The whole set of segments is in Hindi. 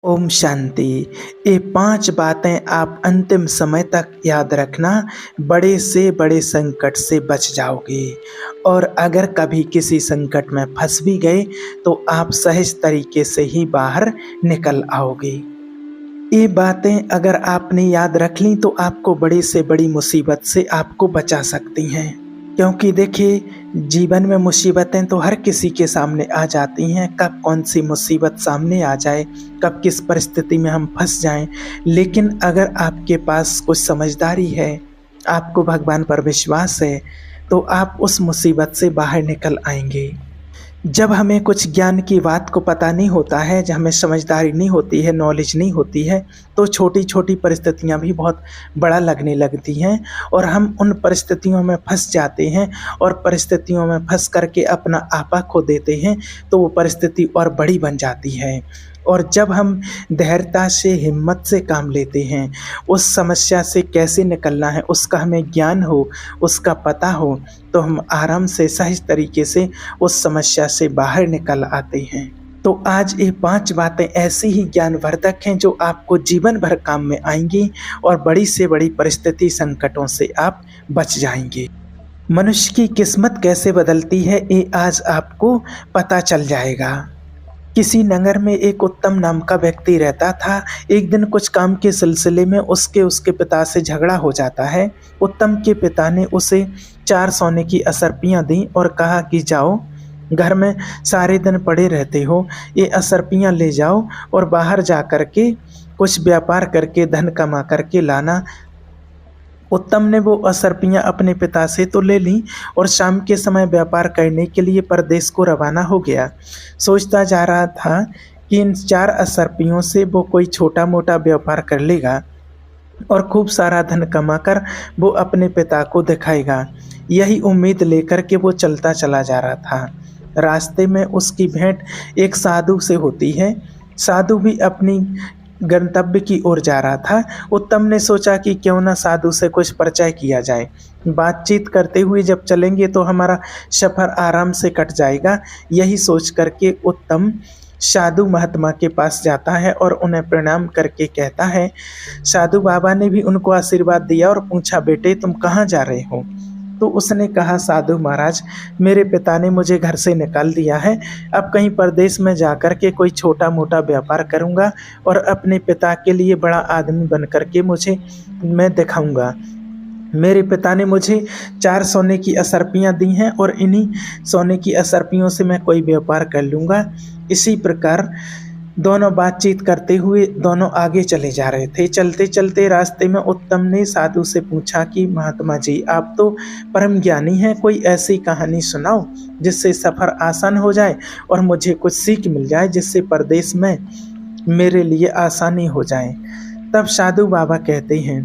ओम शांति। ये 5 बातें आप अंतिम समय तक याद रखना, बड़े से बड़े संकट से बच जाओगे। और अगर कभी किसी संकट में फंस भी गए तो आप सहज तरीके से ही बाहर निकल आओगे। ये बातें अगर आपने याद रख ली तो आपको बड़ी से बड़ी मुसीबत से आपको बचा सकती हैं। क्योंकि देखिए, जीवन में मुसीबतें तो हर किसी के सामने आ जाती हैं। कब कौन सी मुसीबत सामने आ जाए, कब किस परिस्थिति में हम फंस जाएं, लेकिन अगर आपके पास कुछ समझदारी है, आपको भगवान पर विश्वास है, तो आप उस मुसीबत से बाहर निकल आएंगे। जब हमें कुछ ज्ञान की बात को पता नहीं होता है, जब हमें समझदारी नहीं होती है, नॉलेज नहीं होती है, तो छोटी छोटी परिस्थितियां भी बहुत बड़ा लगने लगती हैं और हम उन परिस्थितियों में फंस जाते हैं। और परिस्थितियों में फंस करके अपना आपा खो देते हैं, तो वो परिस्थिति और बड़ी बन जाती है। और जब हम धैर्यता से, हिम्मत से काम लेते हैं, उस समस्या से कैसे निकलना है उसका हमें ज्ञान हो, उसका पता हो, तो हम आराम से, सहज तरीके से उस समस्या से बाहर निकल आते हैं। तो आज ये 5 बातें ऐसी ही ज्ञानवर्धक हैं जो आपको जीवन भर काम में आएंगी और बड़ी से बड़ी परिस्थिति, संकटों से आप बच जाएंगे। मनुष्य की किस्मत कैसे बदलती है, ये आज आपको पता चल जाएगा। किसी नगर में एक उत्तम नाम का व्यक्ति रहता था। एक दिन कुछ काम के सिलसिले में उसके पिता से झगड़ा हो जाता है। उत्तम के पिता ने उसे 4 सोने की असरपियाँ दी और कहा कि जाओ, घर में सारे दिन पड़े रहते हो, ये असरपियाँ ले जाओ और बाहर जा कर के कुछ व्यापार करके धन कमा करके लाना। उत्तम ने वो असरपियाँ अपने पिता से तो ले लीं और शाम के समय व्यापार करने के लिए परदेश को रवाना हो गया। सोचता जा रहा था कि इन 4 असरपियों से वो कोई छोटा मोटा व्यापार कर लेगा और खूब सारा धन कमाकर वो अपने पिता को दिखाएगा। यही उम्मीद लेकर के वो चलता चला जा रहा था। रास्ते में उसकी भेंट एक साधु से होती है। साधु भी अपनी गंतव्य की ओर जा रहा था। उत्तम ने सोचा कि क्यों ना साधु से कुछ परिचय किया जाए। बातचीत करते हुए जब चलेंगे तो हमारा सफ़र आराम से कट जाएगा। यही सोच करके उत्तम साधु महात्मा के पास जाता है और उन्हें प्रणाम करके कहता है। साधु बाबा ने भी उनको आशीर्वाद दिया और पूछा, बेटे तुम कहाँ जा रहे हो? तो उसने कहा, साधु महाराज, मेरे पिता ने मुझे घर से निकाल दिया है। अब कहीं परदेश में जाकर के कोई छोटा मोटा व्यापार करूंगा और अपने पिता के लिए बड़ा आदमी बन करके मैं दिखाऊंगा। मेरे पिता ने मुझे 4 सोने की असरपियाँ दी हैं और इन्हीं सोने की असरपियों से मैं कोई व्यापार कर लूँगा। इसी प्रकार दोनों बातचीत करते हुए दोनों आगे चले जा रहे थे। चलते चलते रास्ते में उत्तम ने साधु से पूछा कि महात्मा जी, आप तो परम ज्ञानी हैं, कोई ऐसी कहानी सुनाओ जिससे सफ़र आसान हो जाए और मुझे कुछ सीख मिल जाए, जिससे परदेश में मेरे लिए आसानी हो जाए। तब साधु बाबा कहते हैं,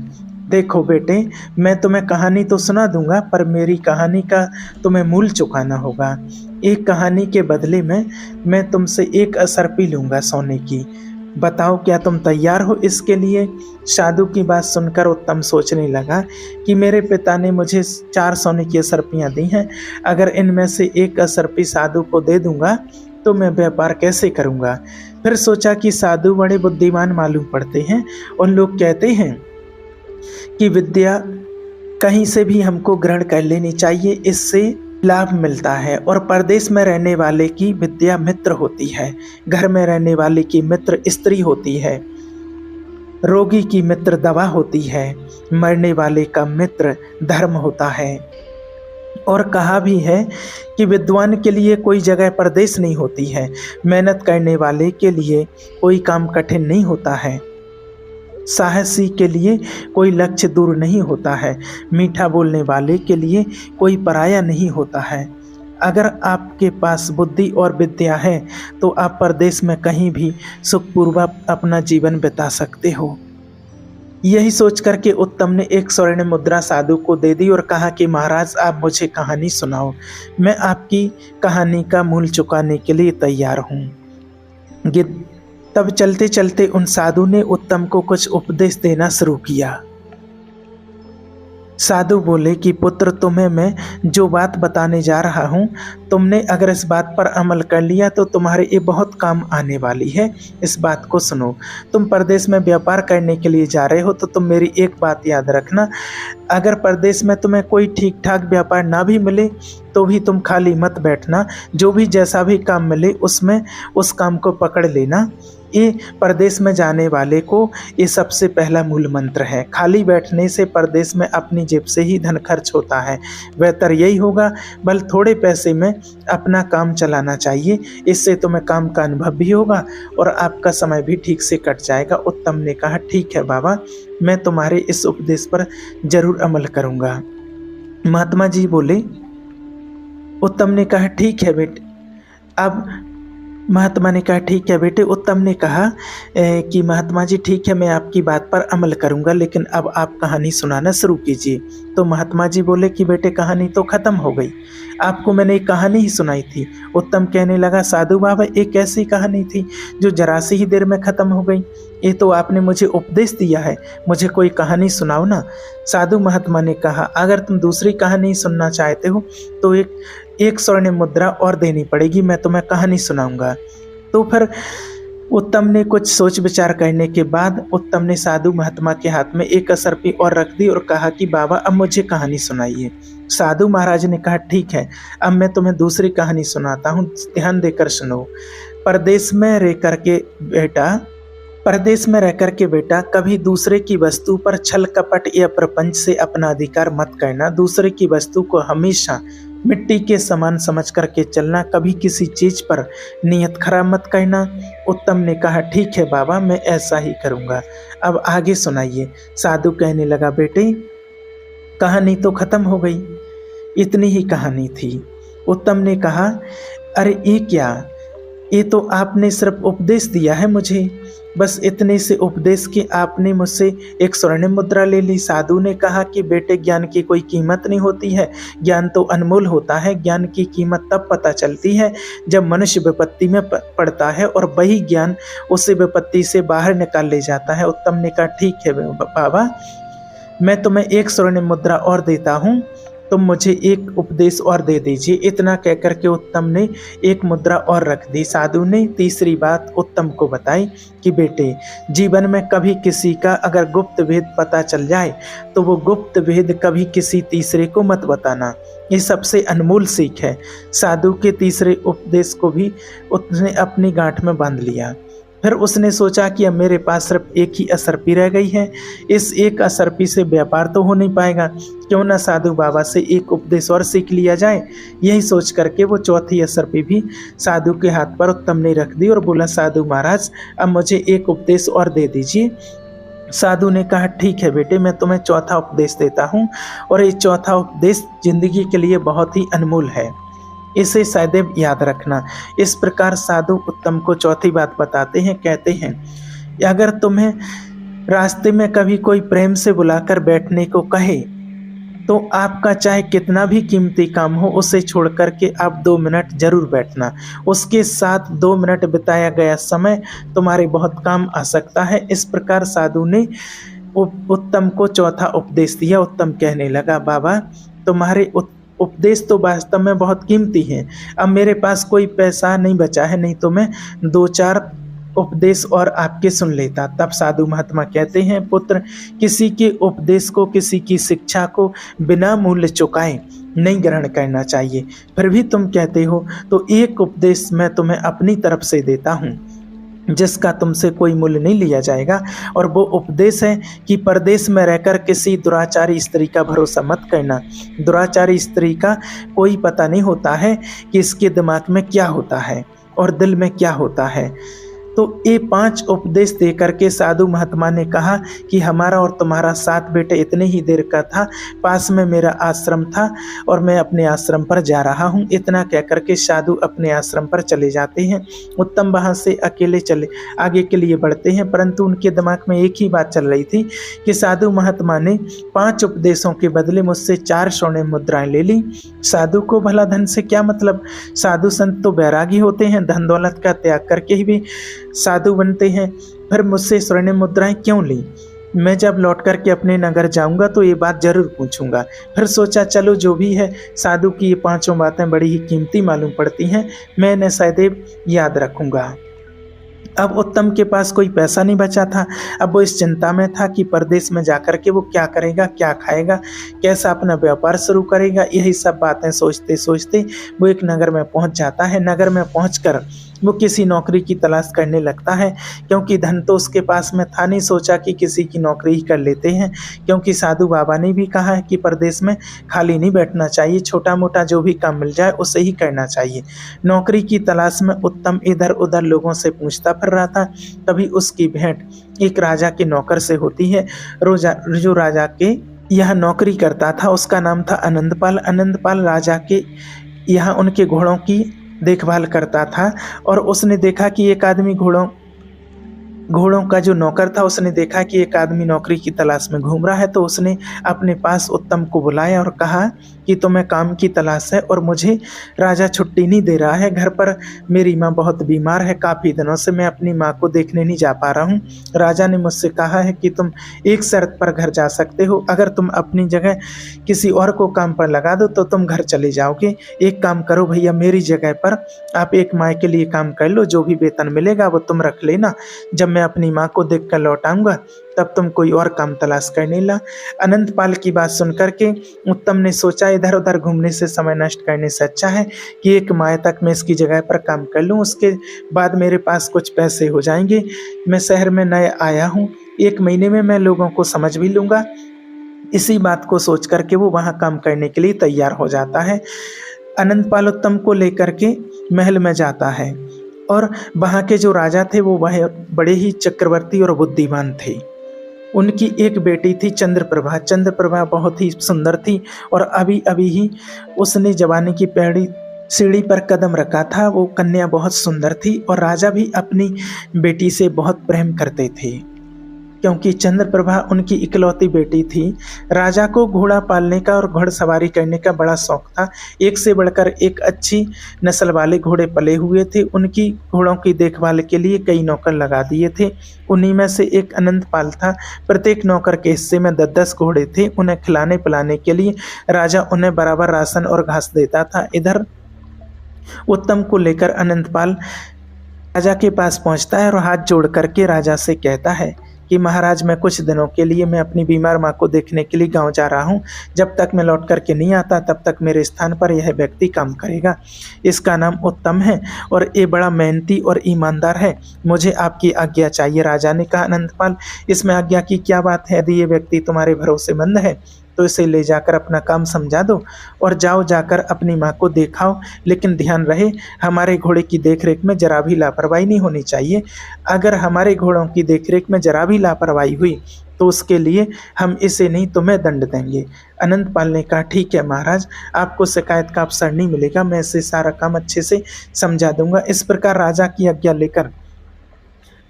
देखो बेटे, मैं तुम्हें कहानी तो सुना दूंगा, पर मेरी कहानी का तुम्हें मूल चुकाना होगा। एक कहानी के बदले में मैं तुमसे एक असरपी लूँगा सोने की। बताओ, क्या तुम तैयार हो इसके लिए? साधु की बात सुनकर उत्तम सोचने लगा कि मेरे पिता ने मुझे 4 सोने की असरपियाँ दी हैं। अगर इनमें से एक असरपी साधु को दे दूंगा तो मैं व्यापार कैसे करूँगा? फिर सोचा कि साधु बड़े बुद्धिमान मालूम पड़ते हैं। उन लोग कहते हैं कि विद्या कहीं से भी हमको ग्रहण कर लेनी चाहिए, इससे लाभ मिलता है। और परदेश में रहने वाले की विद्या मित्र होती है, घर में रहने वाले की मित्र स्त्री होती है, रोगी की मित्र दवा होती है, मरने वाले का मित्र धर्म होता है। और कहा भी है कि विद्वान के लिए कोई जगह परदेश नहीं होती है, मेहनत करने वाले के लिए कोई काम कठिन नहीं होता है, साहसी के लिए कोई लक्ष्य दूर नहीं होता है, मीठा बोलने वाले के लिए कोई पराया नहीं होता है। अगर आपके पास बुद्धि और विद्या है तो आप परदेश में कहीं भी सुखपूर्वक अपना जीवन बिता सकते हो। यही सोच करके उत्तम ने एक स्वर्ण मुद्रा साधु को दे दी और कहा कि महाराज, आप मुझे कहानी सुनाओ, मैं आपकी कहानी का मूल चुकाने के लिए तैयार हूँ। तब चलते चलते उन साधु ने उत्तम को कुछ उपदेश देना शुरू किया। साधु बोले कि पुत्र, तुम्हें मैं जो बात बताने जा रहा हूँ, तुमने अगर इस बात पर अमल कर लिया तो तुम्हारे ये बहुत काम आने वाली है। इस बात को सुनो। तुम परदेश में व्यापार करने के लिए जा रहे हो तो तुम मेरी एक बात याद रखना, अगर परदेश में तुम्हें कोई ठीक ठाक व्यापार ना भी मिले तो भी तुम खाली मत बैठना। जो भी जैसा भी काम मिले उसमें उस काम को पकड़ लेना। ये परदेश में जाने वाले को ये सबसे पहला मूल मंत्र है। खाली बैठने से परदेश में अपनी जेब से ही धन खर्च होता है। बेहतर यही होगा बल थोड़े पैसे में अपना काम चलाना चाहिए। इससे तुम्हें काम का अनुभव भी होगा और आपका समय भी ठीक से कट जाएगा। उत्तम ने कहा, ठीक है बाबा, मैं तुम्हारे इस उपदेश पर जरूर अमल करूँगा। महात्मा जी बोले। उत्तम ने कहा, ठीक है बेटे। अब महात्मा ने कहा, ठीक है बेटे। उत्तम ने कहा कि महात्मा जी ठीक है, मैं आपकी बात पर अमल करूंगा, लेकिन अब आप कहानी सुनाना शुरू कीजिए। तो महात्मा जी बोले कि बेटे कहानी तो ख़त्म हो गई, आपको मैंने एक कहानी ही सुनाई थी। उत्तम कहने लगा, साधु बाबा एक ऐसी कहानी थी जो जरा सी ही देर में ख़त्म हो गई। ये तो आपने मुझे उपदेश दिया है, मुझे कोई कहानी सुनाओ ना। साधु महात्मा ने कहा, अगर तुम दूसरी कहानी सुनना चाहते हो तो एक स्वर्ण मुद्रा और देनी पड़ेगी, मैं तुम्हें कहानी सुनाऊंगा। तो फिर उत्तम ने कुछ सोच विचार करने के बाद उत्तम ने साधु महात्मा के हाथ में एक असरपी और रख दी और कहा कि बाबा अब मुझे कहानी सुनाइए। साधु महाराज ने कहा, ठीक है, अब मैं तुम्हें दूसरी कहानी सुनाता हूँ, ध्यान देकर सुनो। परदेश में रहकर के बेटा कभी दूसरे की वस्तु पर छल कपट या प्रपंच से अपना अधिकार मत करना। दूसरे की वस्तु को हमेशा मिट्टी के समान समझ करके चलना। कभी किसी चीज पर नियत खराब मत करना। उत्तम ने कहा, ठीक है बाबा, मैं ऐसा ही करूँगा। अब आगे सुनाइए। साधु कहने लगा, बेटे कहानी तो खत्म हो गई, इतनी ही कहानी थी। उत्तम ने कहा, अरे ये क्या, ये तो आपने सिर्फ उपदेश दिया है मुझे, बस इतने से उपदेश के आपने मुझसे एक स्वर्ण मुद्रा ले ली। साधु ने कहा कि बेटे ज्ञान की कोई कीमत नहीं होती है, ज्ञान तो अनमोल होता है। ज्ञान की कीमत तब पता चलती है जब मनुष्य विपत्ति में पड़ता है और वही ज्ञान उसे विपत्ति से बाहर निकाल ले जाता है। उत्तम ने कहा, ठीक है बाबा, मैं तुम्हें एक स्वर्ण मुद्रा और देता हूँ, तुम मुझे एक उपदेश और दे दीजिए। इतना कहकर के उत्तम ने एक मुद्रा और रख दी। साधु ने तीसरी बात उत्तम को बताई कि बेटे जीवन में कभी किसी का अगर गुप्त भेद पता चल जाए तो वो गुप्त भेद कभी किसी तीसरे को मत बताना। ये सबसे अनमोल सीख है। साधु के तीसरे उपदेश को भी उसने अपनी गांठ में बांध लिया। फिर उसने सोचा कि अब मेरे पास सिर्फ एक ही असरपी रह गई है, इस एक असरपी से व्यापार तो हो नहीं पाएगा, क्यों ना साधु बाबा से एक उपदेश और सीख लिया जाए। यही सोच करके वो चौथी असरपी भी साधु के हाथ पर उत्तम ने रख दी और बोला, साधु महाराज अब मुझे एक उपदेश और दे दीजिए। साधु ने कहा, ठीक है बेटे, मैं तुम्हें चौथा उपदेश देता हूँ और ये चौथा उपदेश जिंदगी के लिए बहुत ही अनमोल है, इसे सदैव याद रखना। इस प्रकार साधु उत्तम को चौथी बात बताते हैं। कहते हैं, अगर तुम्हें रास्ते में कभी कोई प्रेम से बुलाकर बैठने को कहे तो आपका चाहे कितना भी कीमती काम हो उसे छोड़ करके आप 2 मिनट जरूर बैठना। उसके साथ 2 मिनट बिताया गया समय तुम्हारे बहुत काम आ सकता है। इस प्रकार साधु ने उत्तम को चौथा उपदेश दिया। उत्तम कहने लगा, बाबा तुम्हारे उपदेश तो वास्तव में बहुत कीमती हैं। अब मेरे पास कोई पैसा नहीं बचा है, नहीं तो मैं 2-4 उपदेश और आपके सुन लेता। तब साधु महात्मा कहते हैं, पुत्र किसी के उपदेश को, किसी की शिक्षा को बिना मूल्य चुकाए नहीं ग्रहण करना चाहिए। फिर भी तुम कहते हो तो एक उपदेश मैं तुम्हें अपनी तरफ से देता हूँ जिसका तुमसे कोई मूल्य नहीं लिया जाएगा, और वो उपदेश है कि परदेश में रहकर किसी दुराचारी स्त्री का भरोसा मत करना। दुराचारी स्त्री का कोई पता नहीं होता है कि इसके दिमाग में क्या होता है और दिल में क्या होता है। तो ये 5 उपदेश दे करके साधु महात्मा ने कहा कि हमारा और तुम्हारा साथ बेटे इतने ही देर का था, पास में मेरा आश्रम था और मैं अपने आश्रम पर जा रहा हूँ। इतना कह करके साधु अपने आश्रम पर चले जाते हैं। उत्तम वहाँ से अकेले चले आगे के लिए बढ़ते हैं, परंतु उनके दिमाग में एक ही बात चल रही थी कि साधु महात्मा ने 5 उपदेशों के बदले मुझसे 4 स्वर्ण मुद्राएं ले ली। साधु को भला धन से क्या मतलब, साधु संत तो बैरागी होते हैं, धन दौलत का त्याग करके ही भी साधु बनते हैं, फिर मुझसे स्वर्ण मुद्राएं क्यों ली। मैं जब लौट कर के अपने नगर जाऊंगा तो ये बात जरूर पूछूंगा। फिर सोचा चलो जो भी है, साधु की ये पांचों बातें बड़ी ही कीमती मालूम पड़ती हैं, मैं इन्हें सदैव याद रखूंगा। अब उत्तम के पास कोई पैसा नहीं बचा था। अब वो इस चिंता में था कि परदेश में जाकर के वो क्या करेगा, क्या खाएगा, कैसा अपना व्यापार शुरू करेगा। यही सब बातें सोचते सोचते वो एक नगर में पहुंच जाता है। नगर में पहुंचकर वो किसी नौकरी की तलाश करने लगता है, क्योंकि धन तो उसके पास में था नहीं। सोचा कि किसी की नौकरी ही कर लेते हैं, क्योंकि साधु बाबा ने भी कहा है कि परदेश में खाली नहीं बैठना चाहिए, छोटा मोटा जो भी काम मिल जाए उसे ही करना चाहिए। नौकरी की तलाश में उत्तम इधर उधर लोगों से पूछता फिर रहा था। तभी उसकी भेंट एक राजा के नौकर से होती है, जो राजा के यह नौकरी करता था। उसका नाम था आनंदपाल। आनंदपाल राजा के यहाँ उनके घोड़ों की देखभाल करता था, और उसने देखा कि एक आदमी घोड़ों का जो नौकर था, उसने देखा कि एक आदमी नौकरी की तलाश में घूम रहा है। तो उसने अपने पास उत्तम को बुलाया और कहा कि तुम्हें काम की तलाश है और मुझे राजा छुट्टी नहीं दे रहा है। घर पर मेरी माँ बहुत बीमार है, काफ़ी दिनों से मैं अपनी माँ को देखने नहीं जा पा रहा हूँ। राजा ने मुझसे कहा है कि तुम एक शर्त पर घर जा सकते हो, अगर तुम अपनी जगह किसी और को काम पर लगा दो तो तुम घर चले जाओगे। एक काम करो भैया, मेरी जगह पर आप एक माह के लिए काम कर लो, जो भी वेतन मिलेगा वो तुम रख लेना। जब मैं अपनी माँ को देख कर लौट आऊँगा तब तुम कोई और काम तलाश करने ला। अनंतपाल की बात सुनकर के उत्तम ने सोचा इधर उधर घूमने से समय नष्ट करने से अच्छा है कि एक माह तक मैं इसकी जगह पर काम कर लूँ, उसके बाद मेरे पास कुछ पैसे हो जाएंगे। मैं शहर में नया आया हूँ, 1 महीने में मैं लोगों को समझ भी लूँगा। इसी बात को सोच करके वो वहाँ काम करने के लिए तैयार हो जाता है। अनंतपाल उत्तम को लेकर के महल में जाता है, और वहाँ के जो राजा थे वो वह बड़े ही चक्रवर्ती और बुद्धिमान थे। उनकी एक बेटी थी चंद्रप्रभा। चंद्रप्रभा बहुत ही सुंदर थी, और अभी अभी ही उसने जवानी की पहली सीढ़ी पर कदम रखा था। वो कन्या बहुत सुंदर थी, और राजा भी अपनी बेटी से बहुत प्रेम करते थे, क्योंकि चंद्रप्रभा उनकी इकलौती बेटी थी। राजा को घोड़ा पालने का और घुड़सवारी करने का बड़ा शौक था। एक से बढ़कर एक अच्छी नस्ल वाले घोड़े पले हुए थे। उनकी घोड़ों की देखभाल के लिए कई नौकर लगा दिए थे। उन्हीं में से एक अनंतपाल था। प्रत्येक नौकर के हिस्से में 10-10 घोड़े थे। उन्हें खिलाने पिलाने के लिए राजा उन्हें बराबर राशन और घास देता था। इधर उत्तम को लेकर अनंतपाल राजा के पास पहुंचता है और हाथ जोड़ करके राजा से कहता है कि महाराज, मैं कुछ दिनों के लिए मैं अपनी बीमार माँ को देखने के लिए गांव जा रहा हूँ। जब तक मैं लौट करके नहीं आता तब तक मेरे स्थान पर यह व्यक्ति काम करेगा। इसका नाम उत्तम है और ये बड़ा मेहनती और ईमानदार है। मुझे आपकी आज्ञा चाहिए। राजा ने कहा, अनंतपाल, इसमें आज्ञा की क्या बात है? यदि ये व्यक्ति तुम्हारे भरोसेमंद है तो इसे ले जाकर अपना काम समझा दो और जाओ, जाकर अपनी माँ को दिखाओ। लेकिन ध्यान रहे, हमारे घोड़े की देखरेख में जरा भी लापरवाही नहीं होनी चाहिए। अगर हमारे घोड़ों की देखरेख में जरा भी लापरवाही हुई तो उसके लिए हम इसे नहीं तुम्हें दंड देंगे। अनंतपाल ने कहा, ठीक है महाराज, आपको शिकायत का अवसर नहीं मिलेगा, मैं इसे सारा काम अच्छे से समझा दूंगा। इस प्रकार राजा की आज्ञा लेकर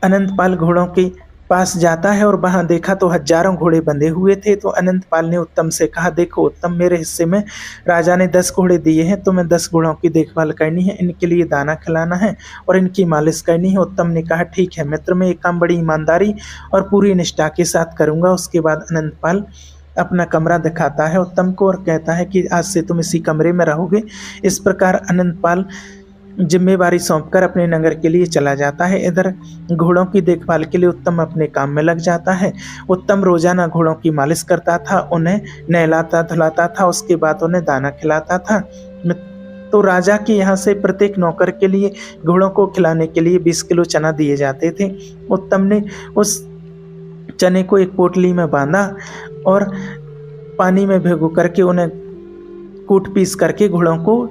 अनंतपाल घोड़ों के पास जाता है, और वहाँ देखा तो हजारों घोड़े बंधे हुए थे। तो अनंतपाल ने उत्तम से कहा, देखो उत्तम, मेरे हिस्से में राजा ने 10 घोड़े दिए हैं, तो मैं 10 घोड़ों की देखभाल करनी है, इनके लिए दाना खिलाना है और इनकी मालिश करनी है। उत्तम ने कहा, ठीक है मित्र, मैं ये काम बड़ी ईमानदारी और पूरी निष्ठा के साथ करूँगा। उसके बाद अनंतपाल अपना कमरा दिखाता है उत्तम को और कहता है कि आज से तुम इसी कमरे में रहोगे। इस प्रकार अनंतपाल जिम्मेवारी सौंपकर अपने नगर के लिए चला जाता है। इधर घोड़ों की देखभाल के लिए उत्तम अपने काम में लग जाता है। उत्तम रोजाना घोड़ों की मालिश करता था, उन्हें नहलाता धुलाता था, उसके बाद उन्हें दाना खिलाता था। तो राजा के यहाँ से प्रत्येक नौकर के लिए घोड़ों को खिलाने के लिए 20 किलो चना दिए जाते थे। उत्तम ने उस चने को एक पोटली में बांधा और पानी में भिगो करके उन्हें कूट पीस करके घोड़ों को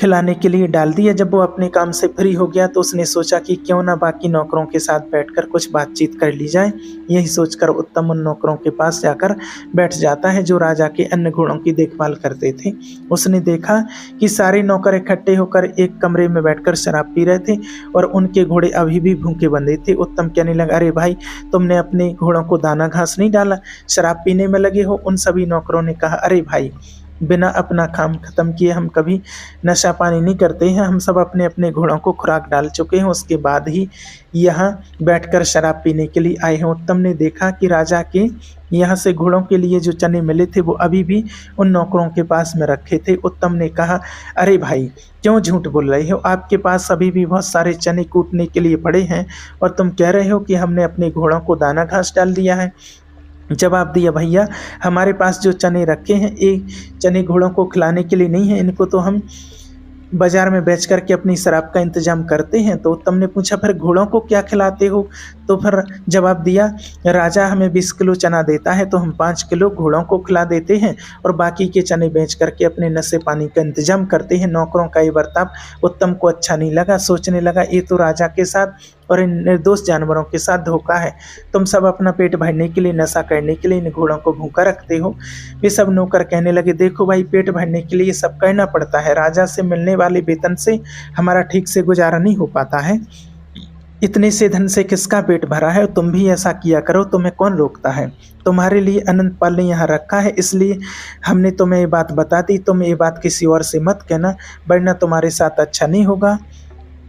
खिलाने के लिए डाल दिया। जब वो अपने काम से फ्री हो गया तो उसने सोचा कि क्यों ना बाकी नौकरों के साथ बैठकर कुछ बातचीत कर ली जाए। यही सोचकर उत्तम उन नौकरों के पास जाकर बैठ जाता है जो राजा के अन्य घोड़ों की देखभाल करते थे। उसने देखा कि सारे नौकर इकट्ठे होकर एक कमरे में बैठकर शराब पी रहे थे और उनके घोड़े अभी भी भूखे बंधे थे। उत्तम कहने लगा, अरे भाई, तुमने अपने घोड़ों को दाना घास नहीं डाला, शराब पीने में लगे हो। उन सभी नौकरों ने कहा, अरे भाई, बिना अपना काम खत्म किए हम कभी नशा पानी नहीं करते हैं। हम सब अपने अपने घोड़ों को खुराक डाल चुके हैं, उसके बाद ही यहाँ बैठकर शराब पीने के लिए आए हैं। उत्तम ने देखा कि राजा के यहाँ से घोड़ों के लिए जो चने मिले थे वो अभी भी उन नौकरों के पास में रखे थे। उत्तम ने कहा, अरे भाई क्यों झूठ बोल रहे हो, आपके पास अभी भी बहुत सारे चने कूटने के लिए पड़े हैं और तुम कह रहे हो कि हमने अपने घोड़ों को दाना घास डाल दिया है। जवाब दिया, भैया हमारे पास जो चने रखे हैं ये चने घोड़ों को खिलाने के लिए नहीं है, इनको तो हम बाजार में बेच करके अपनी शराब का इंतजाम करते हैं। तो उत्तम ने पूछा, फिर घोड़ों को क्या खिलाते हो? तो फिर जवाब दिया, राजा हमें 20 किलो चना देता है तो हम 5 किलो घोड़ों को खिला देते हैं और बाकी के चने बेच करके अपने नशे पानी का इंतजाम करते हैं। नौकरों का ये बर्ताव उत्तम को अच्छा नहीं लगा। सोचने लगा, ये तो राजा के साथ और इन निर्दोष जानवरों के साथ धोखा है। तुम सब अपना पेट भरने के लिए, नशा करने के लिए इन घोड़ों को भूखा रखते हो। वे सब नौकर कहने लगे, देखो भाई, पेट भरने के लिए सब करना पड़ता है। राजा से मिलने वाले वेतन से हमारा ठीक से गुजारा नहीं हो पाता है। इतने से धन से किसका पेट भरा है? तुम भी ऐसा किया करो, तुम्हें कौन रोकता है? तुम्हारे लिए अनंत पाल ने यहाँ रखा है, इसलिए हमने तुम्हें ये बात बता दी। तुम ये बात किसी और से मत कहना, वरना तुम्हारे साथ अच्छा नहीं होगा।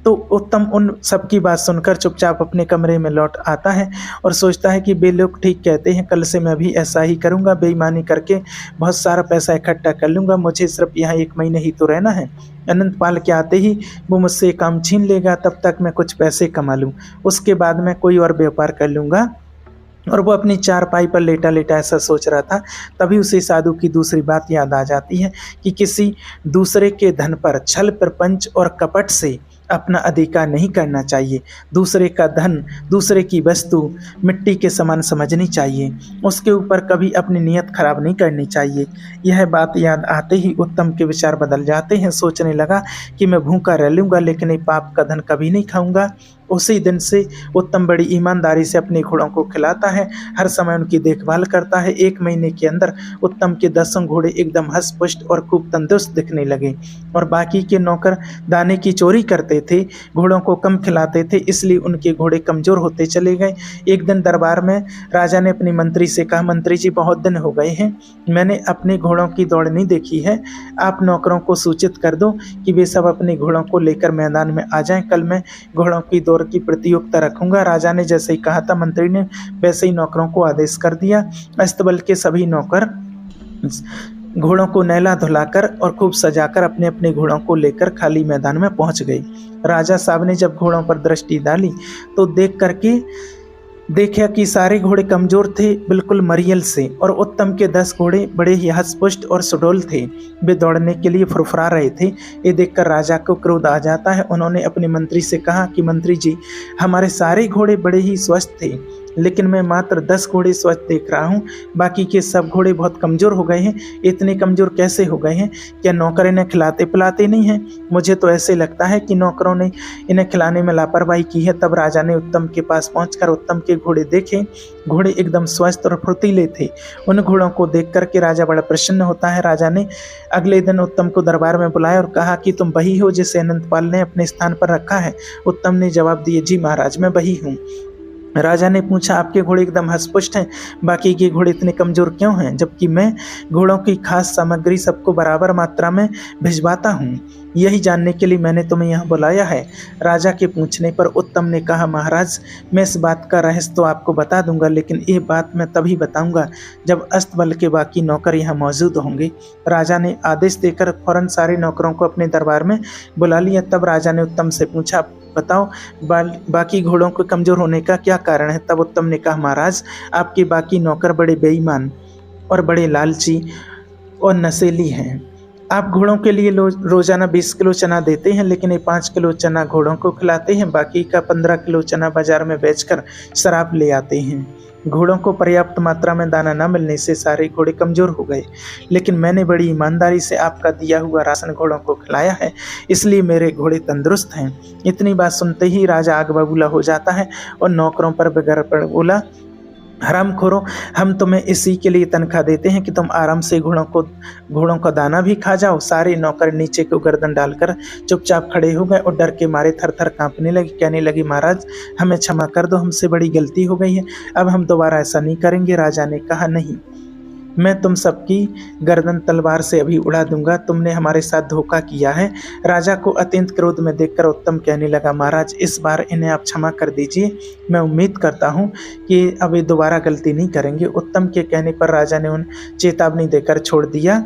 तो उत्तम उन सबकी बात सुनकर चुपचाप अपने कमरे में लौट आता है और सोचता है कि वे लोग ठीक कहते हैं, कल से मैं भी ऐसा ही करूँगा। बेईमानी करके बहुत सारा पैसा इकट्ठा कर लूँगा। मुझे सिर्फ यहाँ 1 महीने ही तो रहना है। अनंत पाल के आते ही वो मुझसे काम छीन लेगा, तब तक मैं कुछ पैसे कमा लूँ, उसके बाद मैं कोई और व्यापार कर लूँगा। और वो अपनी चारपाई पर लेटा लेटा ऐसा सोच रहा था। तभी उसे साधु की दूसरी बात याद आ जाती है कि किसी दूसरे के धन पर छल, प्रपंच और कपट से अपना अधिकार नहीं करना चाहिए। दूसरे का धन, दूसरे की वस्तु मिट्टी के समान समझनी चाहिए। उसके ऊपर कभी अपनी नीयत खराब नहीं करनी चाहिए। यह बात याद आते ही उत्तम के विचार बदल जाते हैं। सोचने लगा कि मैं भूखा रह लूँगा लेकिन ये पाप का धन कभी नहीं खाऊंगा। उसी दिन से उत्तम बड़ी ईमानदारी से अपने घोड़ों को खिलाता है, हर समय उनकी देखभाल करता है। 1 महीने के अंदर उत्तम के 10 घोड़े एकदम हष्ट-पुष्ट और खूब तंदुरुस्त दिखने लगे और बाकी के नौकर दाने की चोरी करते थे, घोड़ों को कम खिलाते थे, इसलिए उनके घोड़े कमज़ोर होते चले गए। एक दिन दरबार में राजा ने अपनी मंत्री से कहा, मंत्री जी बहुत दिन हो गए हैं, मैंने अपने घोड़ों की दौड़ नहीं देखी है। आप नौकरों को सूचित कर दो कि वे सब अपने घोड़ों को लेकर मैदान में आ जाएं। कल मैं घोड़ों की दौड़ की प्रतियोगिता रखूंगा। राजा ने जैसे ही कहा था, मंत्री ने वैसे ही नौकरों को आदेश कर दिया। अस्तबल के सभी नौकर घोड़ों को नहला धुलाकर और खूब सजाकर अपने अपने घोड़ों को लेकर खाली मैदान में पहुंच गए। राजा साहब ने जब घोड़ों पर दृष्टि डाली तो देखा कि सारे घोड़े कमज़ोर थे, बिल्कुल मरियल से, और उत्तम के 10 घोड़े बड़े ही हष्ट-पुष्ट और सुडौल थे। वे दौड़ने के लिए फुरफुरा रहे थे। ये देखकर राजा को क्रोध आ जाता है। उन्होंने अपने मंत्री से कहा कि मंत्री जी, हमारे सारे घोड़े बड़े ही स्वस्थ थे, लेकिन मैं मात्र 10 घोड़े स्वस्थ देख रहा हूँ, बाकी के सब घोड़े बहुत कमज़ोर हो गए हैं। इतने कमज़ोर कैसे हो गए हैं? क्या नौकर इन्हें खिलाते पिलाते नहीं हैं? मुझे तो ऐसे लगता है कि नौकरों ने इन्हें खिलाने में लापरवाही की है। तब राजा ने उत्तम के पास पहुंचकर उत्तम के घोड़े देखे। घोड़े एकदम स्वस्थ और फुर्तीले थे। उन घोड़ों को देख करके राजा बड़ा प्रसन्न होता है। राजा ने अगले दिन उत्तम को दरबार में बुलाया और कहा कि तुम वही हो जिसे अनंतपाल ने अपने स्थान पर रखा है? उत्तम ने जवाब दिया, जी महाराज, मैं वही हूँ। राजा ने पूछा, आपके घोड़े एकदम हष्ट-पुष्ट हैं, बाकी के घोड़े इतने कमज़ोर क्यों हैं, जबकि मैं घोड़ों की खास सामग्री सबको बराबर मात्रा में भिजवाता हूँ? यही जानने के लिए मैंने तुम्हें यहाँ बुलाया है। राजा के पूछने पर उत्तम ने कहा, महाराज, मैं इस बात का रहस्य तो आपको बता दूंगा, लेकिन ये बात मैं तभी बताऊंगा जब अस्तबल के बाकी नौकर यहाँ मौजूद होंगे। राजा ने आदेश देकर फौरन सारे नौकरों को अपने दरबार में बुला लिया। तब राजा ने उत्तम से पूछा, बताओ बाकी घोड़ों के कमज़ोर होने का क्या कारण है? तब उत्तम ने कहा, महाराज, आपके बाकी नौकर बड़े बेईमान और बड़े लालची और नशेली हैं। आप घोड़ों के लिए रोज़ाना 20 किलो चना देते हैं, लेकिन ये 5 किलो चना घोड़ों को खिलाते हैं, बाकी का 15 किलो चना बाजार में बेचकर शराब ले आते हैं। घोड़ों को पर्याप्त मात्रा में दाना न मिलने से सारे घोड़े कमज़ोर हो गए, लेकिन मैंने बड़ी ईमानदारी से आपका दिया हुआ राशन घोड़ों को खिलाया है, इसलिए मेरे घोड़े तंदुरुस्त हैं। इतनी बात सुनते ही राजा आग बबूला हो जाता है और नौकरों पर बिगड़ पड़ बोला, हरामखोरों, हम तुम्हें इसी के लिए तनख्वाह देते हैं कि तुम आराम से घोड़ों का दाना भी खा जाओ। सारे नौकर नीचे को गर्दन डालकर चुपचाप खड़े हो गए और डर के मारे थर थर कांपने लगे। कहने लगे, महाराज, हमें क्षमा कर दो, हमसे बड़ी गलती हो गई है, अब हम दोबारा ऐसा नहीं करेंगे। राजा ने कहा, नहीं, मैं तुम सबकी गर्दन तलवार से अभी उड़ा दूंगा। तुमने हमारे साथ धोखा किया है। राजा को अत्यंत क्रोध में देखकर उत्तम कहने लगा, महाराज इस बार इन्हें आप क्षमा कर दीजिए। मैं उम्मीद करता हूँ कि अब ये दोबारा गलती नहीं करेंगे। उत्तम के कहने पर राजा ने उन्हें चेतावनी देकर छोड़ दिया।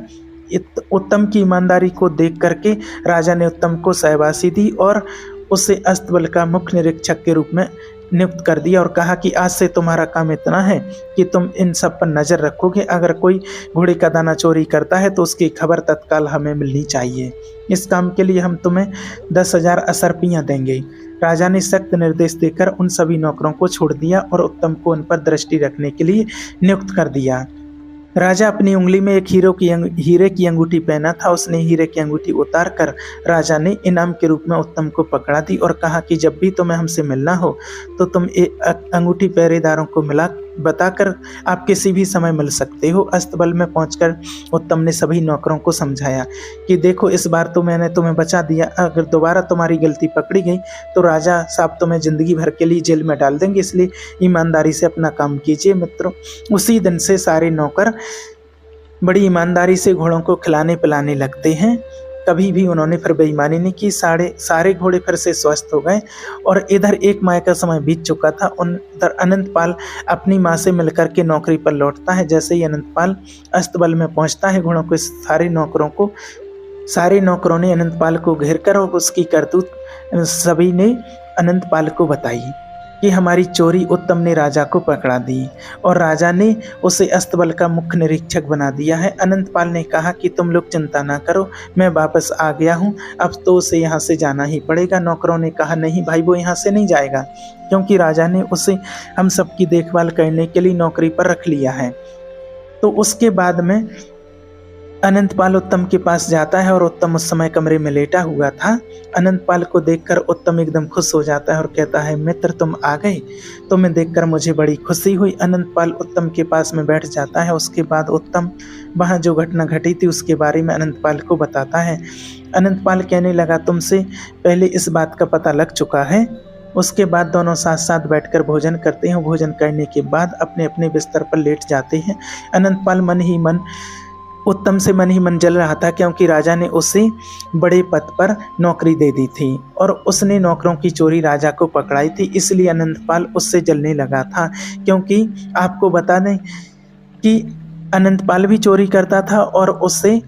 उत्तम की ईमानदारी को देख करके राजा ने उत्तम को शाबाशी दी और उसे अस्तबल का मुख्य निरीक्षक के रूप में नियुक्त कर दिया और कहा कि आज से तुम्हारा काम इतना है कि तुम इन सब पर नज़र रखोगे। अगर कोई घोड़े का दाना चोरी करता है तो उसकी खबर तत्काल हमें मिलनी चाहिए। इस काम के लिए हम तुम्हें 10,000 असरपियाँ देंगे। राजा ने सख्त निर्देश देकर उन सभी नौकरों को छोड़ दिया और उत्तम को उन पर दृष्टि रखने के लिए नियुक्त कर दिया। राजा अपनी उंगली में एक हीरे की अंगूठी पहना था। उसने हीरे की अंगूठी उतार कर राजा ने इनाम के रूप में उत्तम को पकड़ा दी और कहा कि जब भी तुम्हें हमसे मिलना हो तो तुम अंगूठी पहरेदारों को बताकर आप किसी भी समय मिल सकते हो। अस्तबल में पहुंचकर उत्तम ने सभी नौकरों को समझाया कि देखो इस बार तो मैंने तुम्हें बचा दिया, अगर दोबारा तुम्हारी गलती पकड़ी गई तो राजा साहब तुम्हें जिंदगी भर के लिए जेल में डाल देंगे, इसलिए ईमानदारी से अपना काम कीजिए। मित्रों, उसी दिन से सारे नौकर बड़ी ईमानदारी से घोड़ों को खिलाने पिलाने लगते हैं। कभी भी उन्होंने फिर बेईमानी नहीं की। सारे घोड़े फिर से स्वस्थ हो गए और इधर एक माह का समय बीत चुका था। उधर अनंतपाल अपनी माँ से मिलकर के नौकरी पर लौटता है। जैसे ही अनंतपाल अस्तबल में पहुंचता है, घोड़ों के सारे नौकरों ने अनंतपाल को घेर कर और उसकी करतूत सभी ने अनंतपाल को बताई कि हमारी चोरी उत्तम ने राजा को पकड़ा दी और राजा ने उसे अस्तबल का मुख्य निरीक्षक बना दिया है। अनंतपाल ने कहा कि तुम लोग चिंता ना करो, मैं वापस आ गया हूँ, अब तो उसे यहाँ से जाना ही पड़ेगा। नौकरों ने कहा नहीं भाई, वो यहाँ से नहीं जाएगा क्योंकि राजा ने उसे हम सबकी देखभाल करने के लिए नौकरी पर रख लिया है। तो उसके बाद में अनंतपाल उत्तम के पास जाता है और उत्तम उस समय कमरे में लेटा हुआ था। अनंतपाल को देखकर उत्तम एकदम खुश हो जाता है और कहता है, मित्र तुम आ गए, तुम्हें देखकर मुझे बड़ी खुशी हुई। अनंतपाल उत्तम के पास में बैठ जाता है। उसके बाद उत्तम वहाँ जो घटना घटी थी उसके बारे में अनंतपाल को बताता है। अनंतपाल कहने लगा, तुमसे पहले इस बात का पता लग चुका है। उसके बाद दोनों साथ साथ बैठकर भोजन करते हैं। भोजन करने के बाद अपने अपने बिस्तर पर लेट जाते हैं। अनंतपाल उत्तम से मन ही मन जल रहा था क्योंकि राजा ने उसे बड़े पद पर नौकरी दे दी थी और उसने नौकरों की चोरी राजा को पकड़ाई थी, इसलिए अनंतपाल उससे जलने लगा था। क्योंकि आपको बता दें कि अनंतपाल भी चोरी करता था और उससे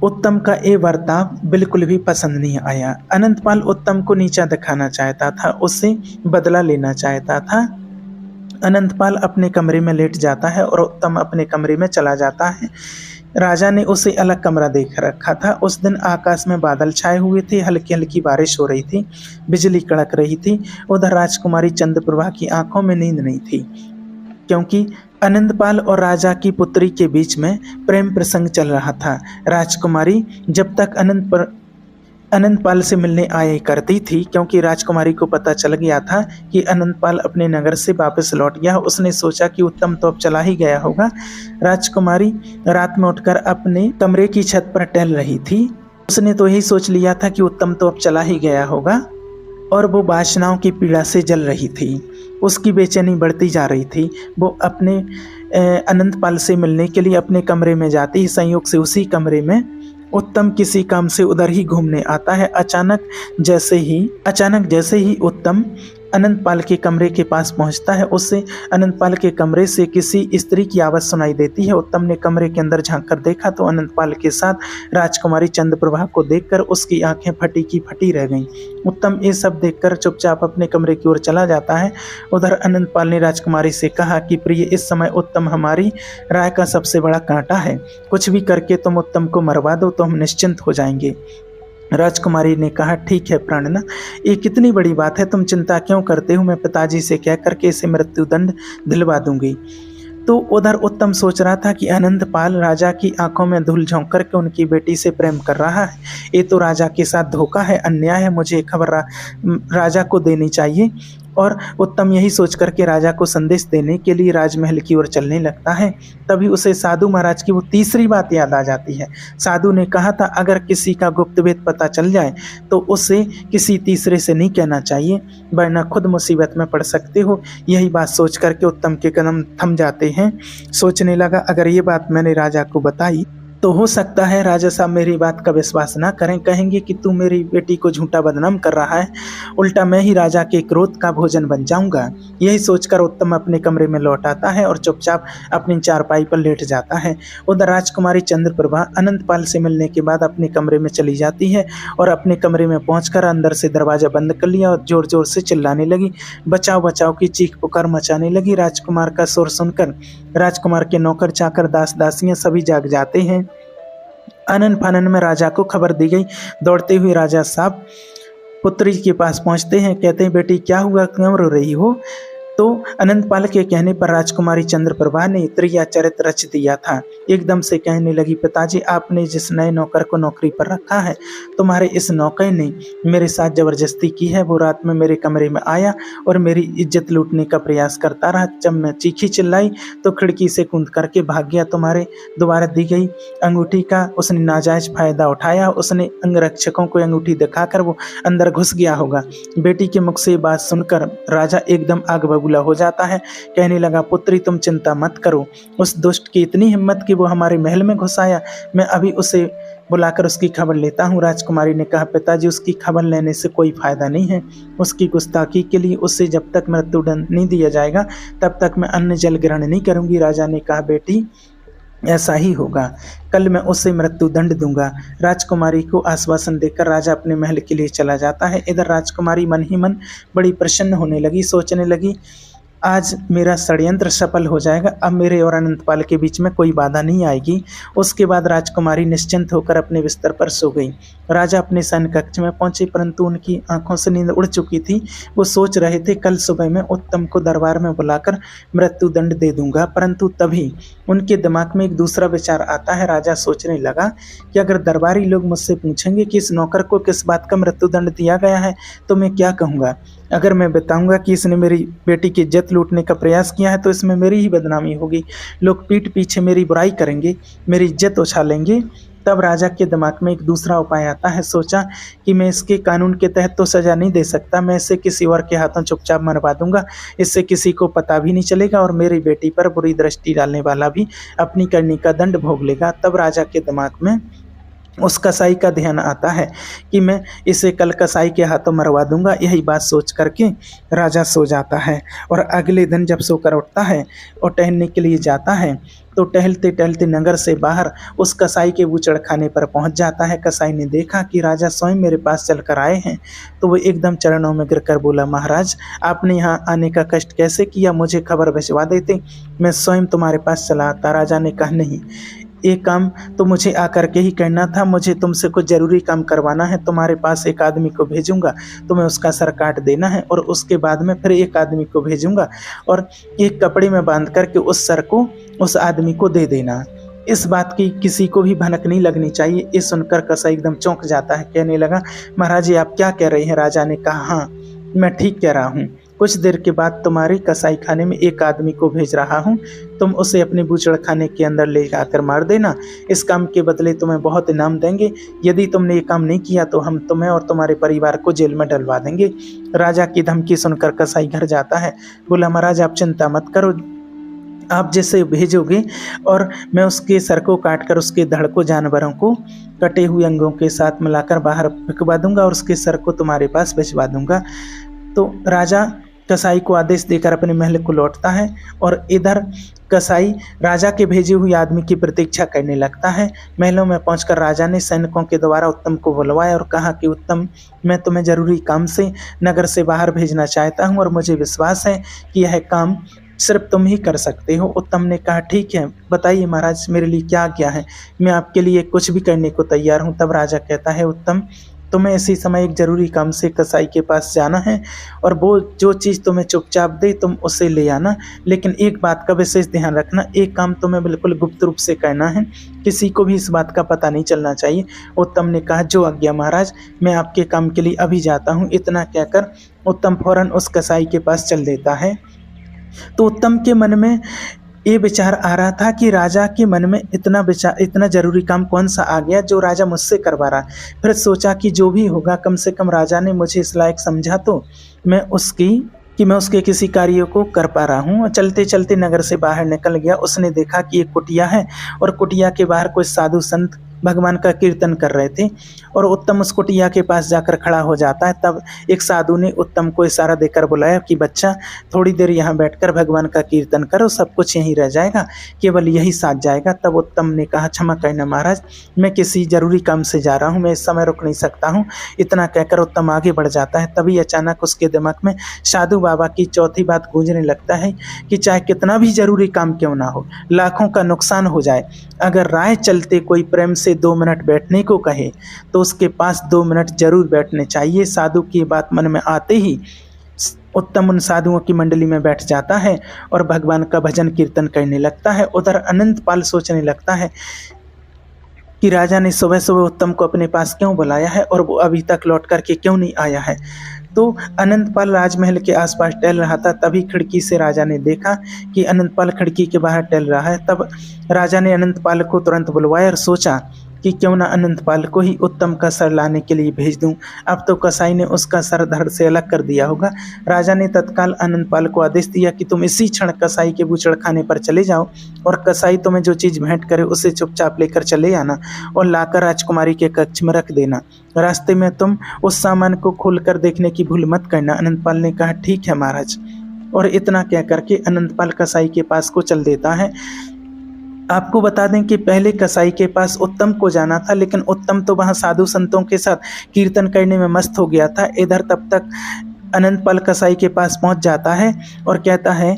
उत्तम का ये बर्ताव बिल्कुल भी पसंद नहीं आया। अनंतपाल उत्तम को नीचा दिखाना चाहता था, उससे बदला लेना चाहता था। अनंतपाल अपने कमरे में लेट जाता है और उत्तम अपने कमरे में चला जाता है। राजा ने उसे अलग कमरा देख रखा था। उस दिन आकाश में बादल छाए हुए थे, हल्की हल्की बारिश हो रही थी, बिजली कड़क रही थी। उधर राजकुमारी चंद्रप्रभा की आंखों में नींद नहीं थी क्योंकि अनंतपाल और राजा की पुत्री के बीच में प्रेम प्रसंग चल रहा था। राजकुमारी जब तक अनंतपाल से मिलने आया करती थी क्योंकि राजकुमारी को पता चल गया था कि अनंतपाल अपने नगर से वापस लौट गया। उसने सोचा कि उत्तम तो अब चला ही गया होगा। राजकुमारी रात में उठकर अपने कमरे की छत पर टहल रही थी। उसने तो यही सोच लिया था कि उत्तम तो अब चला ही गया होगा और वो वासनाओं की पीड़ा से जल रही थी। उसकी बेचैनी बढ़ती जा रही थी। वो अपने अनंतपाल से मिलने के लिए अपने कमरे में जाती है। संयोग से उसी कमरे में उत्तम किसी काम से उधर ही घूमने आता है। अचानक जैसे ही उत्तम अनंतपाल के कमरे के पास पहुंचता है, उससे अनंतपाल के कमरे से किसी स्त्री की आवाज़ सुनाई देती है। उत्तम ने कमरे के अंदर झांक कर देखा तो अनंतपाल के साथ राजकुमारी चंद्रप्रभा को देखकर उसकी आंखें फटी की फटी रह गईं। उत्तम ये सब देखकर चुपचाप अपने कमरे की ओर चला जाता है। उधर अनंतपाल ने राजकुमारी से कहा कि प्रिय, इस समय उत्तम हमारी राय का सबसे बड़ा कांटा है। कुछ भी करके तुम उत्तम को मरवा दो तो हम निश्चिंत हो जाएंगे। राजकुमारी ने कहा, ठीक है प्राणनाथ, ये कितनी बड़ी बात है, तुम चिंता क्यों करते हो, मैं पिताजी से कह करके इसे मृत्युदंड दिलवा दूंगी। तो उधर उत्तम सोच रहा था कि अनंतपाल राजा की आंखों में धूल झोंक करके उनकी बेटी से प्रेम कर रहा है। ये तो राजा के साथ धोखा है, अन्याय है। मुझे खबर राजा को देनी चाहिए और उत्तम यही सोच करके राजा को संदेश देने के लिए राजमहल की ओर चलने लगता है। तभी उसे साधु महाराज की वो तीसरी बात याद आ जाती है। साधु ने कहा था अगर किसी का गुप्त वेद पता चल जाए तो उसे किसी तीसरे से नहीं कहना चाहिए, वरना खुद मुसीबत में पड़ सकते हो। यही बात सोच करके उत्तम के कदम थम जाते हैं। सोचने लगा अगर ये बात मैंने राजा को बताई तो हो सकता है राजा साहब मेरी बात का विश्वास ना करें, कहेंगे कि तू मेरी बेटी को झूठा बदनाम कर रहा है, उल्टा मैं ही राजा के क्रोध का भोजन बन जाऊंगा। यही सोचकर उत्तम अपने कमरे में लौट आता है और चुपचाप अपनी चारपाई पर लेट जाता है। उधर राजकुमारी चंद्रप्रभा अनंतपाल से मिलने के बाद अपने कमरे में चली जाती है और अपने कमरे में पहुंचकर अंदर से दरवाजा बंद कर लिया और जोर जोर से चिल्लाने लगी, बचाओ बचाओ की चीख पुकार मचाने लगी। राजकुमार का शोर सुनकर राजकुमार के नौकर चाकर दास दासियां सभी जाग जाते हैं। आनन फानन में राजा को खबर दी गई। दौड़ते हुए राजा साहब पुत्री के पास पहुंचते हैं, कहते हैं बेटी क्या हुआ, क्यों रो रही हो। तो अनंतपाल के कहने पर राजकुमारी चंद्रप्रभा ने त्रिया चरित्र रच दिया था। एकदम से कहने लगी पिताजी आपने जिस नए नौकर को नौकरी पर रखा है, तुम्हारे इस नौकर ने मेरे साथ जबरदस्ती की है। वो रात में मेरे कमरे में आया और मेरी इज्जत लूटने का प्रयास करता रहा। जब मैं चीखी चिल्लाई तो खिड़की से कूद करके भाग गया। तुम्हारे दोबारा दी गई अंगूठी का उसने नाजायज फायदा उठाया। उसने अंगरक्षकों को अंगूठी दिखाकर वो अंदर घुस गया होगा। बेटी के मुख से बात सुनकर राजा एकदम आग बबूला हो जाता है। कहने लगा पुत्री तुम चिंता मत करो, उस दुष्ट की इतनी हिम्मत कि वो हमारे महल में घुस आया, मैं अभी उसे बुलाकर उसकी खबर लेता हूँ। राजकुमारी ने कहा पिताजी उसकी खबर लेने से कोई फायदा नहीं है। उसकी गुस्ताखी के लिए उसे जब तक मृत्युदंड नहीं दिया जाएगा तब तक मैं अन्न जल ग्रहण नहीं करूंगी। राजा ने कहा बेटी ऐसा ही होगा, कल मैं उसे मृत्युदंड दूंगा। राजकुमारी को आश्वासन देकर राजा अपने महल के लिए चला जाता है। इधर राजकुमारी मन ही मन बड़ी प्रसन्न होने लगी, सोचने लगी आज मेरा षड्यंत्र सफल हो जाएगा, अब मेरे और अनंतपाल के बीच में कोई बाधा नहीं आएगी। उसके बाद राजकुमारी निश्चिंत होकर अपने बिस्तर पर सो गई। राजा अपने शयन कक्ष में पहुंचे परंतु उनकी आंखों से नींद उड़ चुकी थी। वो सोच रहे थे कल सुबह में उत्तम को दरबार में बुलाकर मृत्युदंड दे दूंगा, परंतु तभी उनके दिमाग में एक दूसरा विचार आता है। राजा सोचने लगा कि अगर दरबारी लोग मुझसे पूछेंगे कि इस नौकर को किस बात का मृत्युदंड दिया गया है तो मैं क्या कहूँगा। अगर मैं बताऊंगा कि इसने मेरी बेटी की इज्जत लूटने का प्रयास किया है तो इसमें मेरी ही बदनामी होगी, लोग पीठ पीछे मेरी बुराई करेंगे, मेरी इज्जत उछालेंगे। तब राजा के दिमाग में एक दूसरा उपाय आता है। सोचा कि मैं इसके कानून के तहत तो सज़ा नहीं दे सकता, मैं इसे किसी और के हाथों चुपचाप मरवा दूंगा, इससे किसी को पता भी नहीं चलेगा और मेरी बेटी पर बुरी दृष्टि डालने वाला भी अपनी करनी का दंड भोग लेगा। तब राजा के दिमाग में उस कसाई का ध्यान आता है कि मैं इसे कल कसाई के हाथों मरवा दूंगा। यही बात सोच करके राजा सो जाता है और अगले दिन जब सोकर उठता है और टहलने के लिए जाता है तो टहलते टहलते नगर से बाहर उस कसाई के बूचड़ खाने पर पहुंच जाता है। कसाई ने देखा कि राजा स्वयं मेरे पास चलकर आए हैं तो वो एकदम चरणों में गिरकर बोला, महाराज आपने यहाँ आने का कष्ट कैसे किया, मुझे खबर भिजवा देते, मैं स्वयं तुम्हारे पास चला आता। राजा ने कहा नहीं, एक काम तो मुझे आकर के ही करना था, मुझे तुमसे कुछ ज़रूरी काम करवाना है। तुम्हारे पास एक आदमी को भेजूंगा, तुम्हें उसका सर काट देना है और उसके बाद में फिर एक आदमी को भेजूंगा और एक कपड़े में बांध करके उस सर को उस आदमी को दे देना। इस बात की किसी को भी भनक नहीं लगनी चाहिए। ये सुनकर कसाई एकदम चौंक जाता है, कहने लगा महाराज जी आप क्या कह रहे हैं। राजा ने कहा हाँ मैं ठीक कह रहा हूँ, कुछ देर के बाद तुम्हारे कसाई खाने में एक आदमी को भेज रहा हूँ, तुम उसे अपने बूचड़ खाने के अंदर ले आकर मार देना। इस काम के बदले तुम्हें बहुत इनाम देंगे, यदि तुमने ये काम नहीं किया तो हम तुम्हें और तुम्हारे परिवार को जेल में डलवा देंगे। राजा की धमकी सुनकर कसाई घर जाता है, बोला महाराज आप चिंता मत करो, आप जैसे भेजोगे और मैं उसके सर को काट कर उसके धड़ को जानवरों को कटे हुए अंगों के साथ मिलाकर बाहर फेंकवा दूंगा और उसके सर को तुम्हारे पास भिजवा दूंगा। तो राजा कसाई को आदेश देकर अपने महल को लौटता है और इधर कसाई राजा के भेजे हुए आदमी की प्रतीक्षा करने लगता है। महलों में पहुंचकर राजा ने सैनिकों के द्वारा उत्तम को बुलवाया और कहा कि उत्तम मैं तुम्हें जरूरी काम से नगर से बाहर भेजना चाहता हूं और मुझे विश्वास है कि यह काम सिर्फ तुम ही कर सकते हो। उत्तम ने कहा ठीक है बताइए महाराज मेरे लिए क्या आज्ञा है, मैं आपके लिए कुछ भी करने को तैयार हूँ। तब राजा कहता है उत्तम तुम्हें इसी समय एक ज़रूरी काम से कसाई के पास जाना है और वो जो चीज़ तुम्हें चुपचाप दे तुम उसे ले आना। लेकिन एक बात का विशेष ध्यान रखना, एक काम तुम्हें बिल्कुल गुप्त रूप से करना है, किसी को भी इस बात का पता नहीं चलना चाहिए। उत्तम ने कहा, जो आज्ञा महाराज, मैं आपके काम के लिए अभी जाता हूँ। इतना कहकर उत्तम फौरन उस कसाई के पास चल देता है। तो उत्तम के मन में ये विचार आ रहा था कि राजा के मन में इतना जरूरी काम कौन सा आ गया जो राजा मुझसे करवा रहा। फिर सोचा कि जो भी होगा, कम से कम राजा ने मुझे इस लायक समझा तो मैं उसके किसी कार्य को कर पा रहा हूँ। और चलते चलते नगर से बाहर निकल गया। उसने देखा कि एक कुटिया है और कुटिया के बाहर कोई साधु संत भगवान का कीर्तन कर रहे थे और उत्तम उस कुटिया के पास जाकर खड़ा हो जाता है। तब एक साधु ने उत्तम को इशारा देकर बुलाया कि बच्चा, थोड़ी देर यहाँ बैठकर भगवान का कीर्तन करो, सब कुछ यहीं रह जाएगा, केवल यही साथ जाएगा। तब उत्तम ने कहा, क्षमा करना महाराज, मैं किसी जरूरी काम से जा रहा हूँ, मैं इस समय रुक नहीं सकता हूँ। इतना कहकर उत्तम आगे बढ़ जाता है। तभी अचानक उसके दिमाग में साधु बाबा की चौथी बात गूंजने लगता है कि चाहे कितना भी जरूरी काम क्यों ना हो, लाखों का नुकसान हो जाए, अगर राह चलते कोई प्रेम से 2 मिनट बैठने को कहे तो उसके पास 2 मिनट जरूर बैठने चाहिए। साधु की बात मन में आते ही उत्तम उन साधुओं की मंडली में बैठ जाता है और भगवान का भजन कीर्तन करने लगता है। उधर अनंतपाल सोचने लगता है कि राजा ने सुबह सुबह उत्तम को अपने पास क्यों बुलाया है और वो अभी तक लौट करके क्यों नहीं आया है। तो अनंतपाल राजमहल के आसपास टहल रहा था। तभी खिड़की से राजा ने देखा कि अनंतपाल खिड़की के बाहर टहल रहा है। तब राजा ने अनंतपाल को तुरंत बुलवाया और सोचा कि क्यों ना अनंतपाल को ही उत्तम का सर लाने के लिए भेज दूं। अब तो कसाई ने उसका सर धड़ से अलग कर दिया होगा। राजा ने तत्काल अनंतपाल को आदेश दिया कि तुम इसी क्षण कसाई के बूचड़खाने पर चले जाओ और कसाई तुम्हें जो चीज़ भेंट करे उसे चुपचाप लेकर चले आना और लाकर राजकुमारी के कक्ष में रख देना। रास्ते में तुम उस सामान को खोलकर देखने की भूल मत करना। अनंतपाल ने कहा, ठीक है महाराज। और इतना कह करके अनंतपाल कसाई के पास को चल देता है। आपको बता दें कि पहले कसाई के पास उत्तम को जाना था, लेकिन उत्तम तो वहाँ साधु संतों के साथ कीर्तन करने में मस्त हो गया था। इधर तब तक अनंतपाल कसाई के पास पहुँच जाता है और कहता है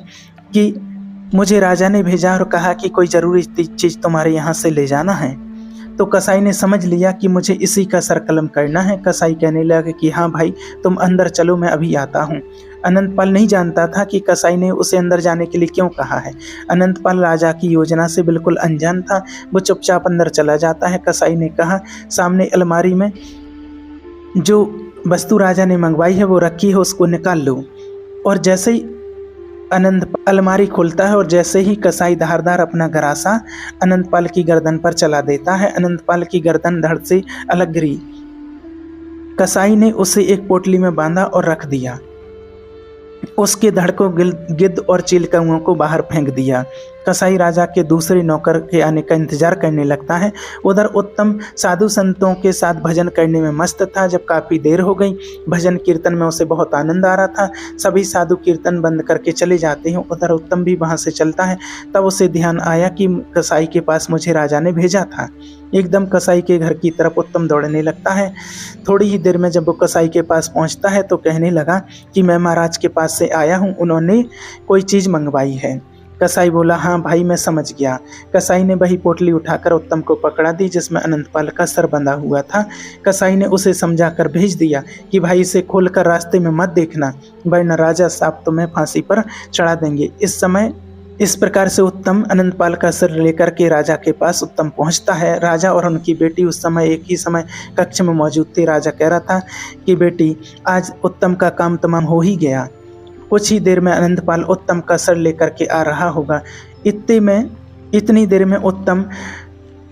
कि मुझे राजा ने भेजा और कहा कि कोई ज़रूरी चीज़ तुम्हारे यहाँ से ले जाना है। तो कसाई ने समझ लिया कि मुझे इसी का सर कलम करना है। कसाई कहने लगा कि हाँ भाई, तुम अंदर चलो, मैं अभी आता हूँ। अनंतपाल नहीं जानता था कि कसाई ने उसे अंदर जाने के लिए क्यों कहा है। अनंतपाल राजा की योजना से बिल्कुल अनजान था। वो चुपचाप अंदर चला जाता है। कसाई ने कहा, सामने अलमारी में जो वस्तु राजा ने मंगवाई है वो रखी है, उसको निकाल लो। और जैसे ही अनंतपाल अलमारी खोलता है और जैसे ही कसाई धारदार अपना गरासा अनंतपाल की गर्दन पर चला देता है, अनंतपाल की गर्दन धड़ से अलग गिरी। कसाई ने उसे एक पोटली में बांधा और रख दिया। उसके धड़ को गिद्ध और चील कौओं को बाहर फेंक दिया। कसाई राजा के दूसरे नौकर के आने का इंतजार करने लगता है। उधर उत्तम साधु संतों के साथ भजन करने में मस्त था। जब काफ़ी देर हो गई, भजन कीर्तन में उसे बहुत आनंद आ रहा था। सभी साधु कीर्तन बंद करके चले जाते हैं। उधर उत्तम भी वहाँ से चलता है। तब उसे ध्यान आया कि कसाई के पास मुझे राजा ने भेजा था। एकदम कसाई के घर की तरफ उत्तम दौड़ने लगता है। थोड़ी ही देर में जब वो कसाई के पास पहुँचता है तो कहने लगा कि मैं महाराज के पास से आया हूँ, उन्होंने कोई चीज़ मंगवाई है। कसाई बोला, हाँ भाई, मैं समझ गया। कसाई ने वही पोटली उठाकर उत्तम को पकड़ा दी जिसमें अनंतपाल का सर बंधा हुआ था। कसाई ने उसे समझाकर भेज दिया कि भाई इसे खोलकर रास्ते में मत देखना, वरना राजा साहब तुम्हें फांसी पर चढ़ा देंगे। इस प्रकार से उत्तम अनंतपाल का सर लेकर के राजा के पास उत्तम पहुंचता है। राजा और उनकी बेटी उस समय एक ही समय कक्ष में मौजूद थे। राजा कह रहा था कि बेटी, आज उत्तम का काम तमाम हो ही गया। कुछ ही देर में अनंतपाल उत्तम का सर लेकर के आ रहा होगा। इतनी देर में उत्तम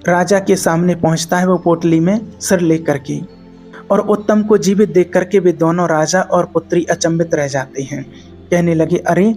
राजा के सामने पहुंचता है, वो पोटली में सर लेकर के। और उत्तम को जीवित देख करके वे दोनों, राजा और पुत्री, अचंभित रह जाते हैं। कहने लगे, अरे